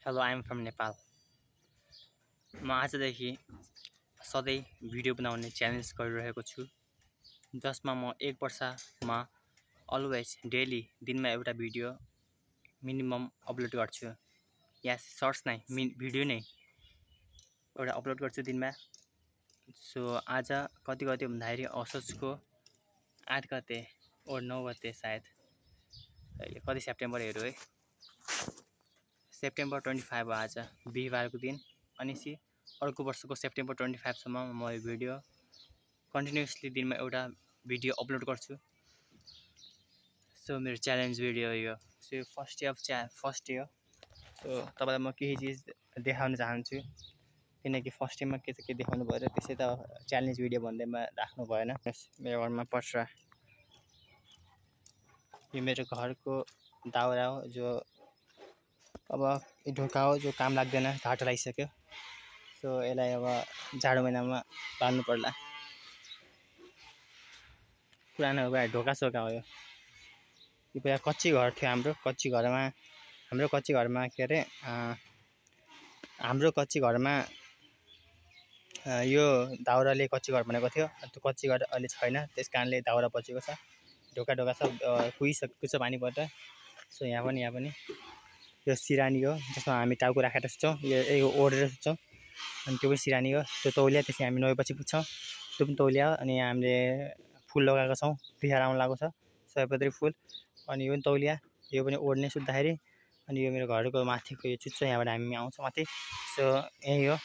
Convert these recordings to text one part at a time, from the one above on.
Hello I am from Nepal. म आजदेखि सधैँ भिडियो बनाउने च्यालेन्ज गरिरहेको छु, जसमा म 1 वर्षमा अलवेज डेली दिनमा एउटा भिडियो मिनिमम अपलोड गर्छु। या सर्ट्स नै भिडियो नै एउटा अपलोड गर्छु दिनमा। सो आज कति भन्दाखेरि असोजको 8 गते और 9 गते सायद, अहिले कति सेप्टेम्बरहरू है, सेप्टेम्बर 25 हो आज बिहिबारको दिन। अनि अर्को वर्षको सेप्टेम्बर 25 सम्म म यो भिडियो कन्टिन्युसली दिनमा एउटा भिडियो अपलोड गर्छु। सो मेरो च्यालेन्ज भिडियो यो। सो यो फर्स्ट डे हो। सो तपाईँलाई म केही चिज देखाउन चाहन्छु, किनकि फर्स्ट डेमा के देखाउनु भयो र त्यसै त च्यालेन्ज भिडियो भन्दैमा राख्नु भएन। मेरो घरमा पर्छ, यो मेरो घरको दाउरा हो, जो अब ढोका हो, जो काम लाग्दैन, घाटो लागिसक्यो। सो यसलाई अब जाडो महिनामा बाल्नु पर्ला। पुरानो ढोका सोका हो यो पहिला कच्ची घर थियो हाम्रो कच्ची घरमा के अरे हाम्रो कच्ची घरमा यो दाउराले कच्ची घर बनाएको थियो। त्यो कच्ची घर अहिले छैन, त्यस कारणले दाउरा बचेको छ। ढोका सब कुहिसकेको छ पानीबाट। सो यहाँ पनि यो सिरानी हो, जसमा हामी टाउको राखेर सुत्छौँ, यो ओढेर सुत्छौँ। अनि त्यो पनि सिरानी हो। त्यो तौलिया त्यसै हामी नुहाएपछि पुग्छौँ, त्यो पनि तौलिया हो। अनि हामीले फुल लगाएको छौँ, तिहार आउनु लागेको छ, सयपत्री फुल। अनि यो पनि तौलिया, यो पनि ओढ्ने सुत्दाखेरि। अनि यो मेरो घरको माथिको यो चुच्चो, यहाँबाट हामी आउँछौँ माथि। सो यही हो।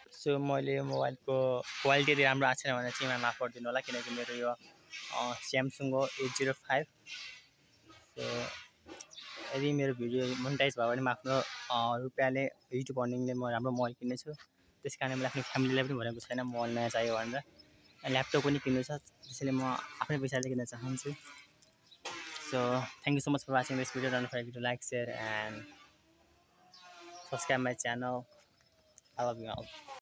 सो मैले यो मोबाइलको क्वालिटी यदि राम्रो आएको छैन भने चाहिँ माफ गरिदिनु होला, किनकि मेरो यो स्यामसङ हो 805। सो यदि मेरो भिडियो मोनेटाइज भयो भने म आफ्नो रुपियाँले युट्युब अर्निङले म राम्रो मोबाइल किन्नेछु। त्यस कारण मैले आफ्नो फ्यामिलीलाई पनि भनेको छैन मोबाइल नयाँ चाहियो भनेर। ल्यापटप पनि किन्नु छ, त्यसैले म आफ्नै पैसाले किन्न चाहन्छु। So thank you so much for watching this video. Don't forget to like, share and subscribe my channel. I love you all.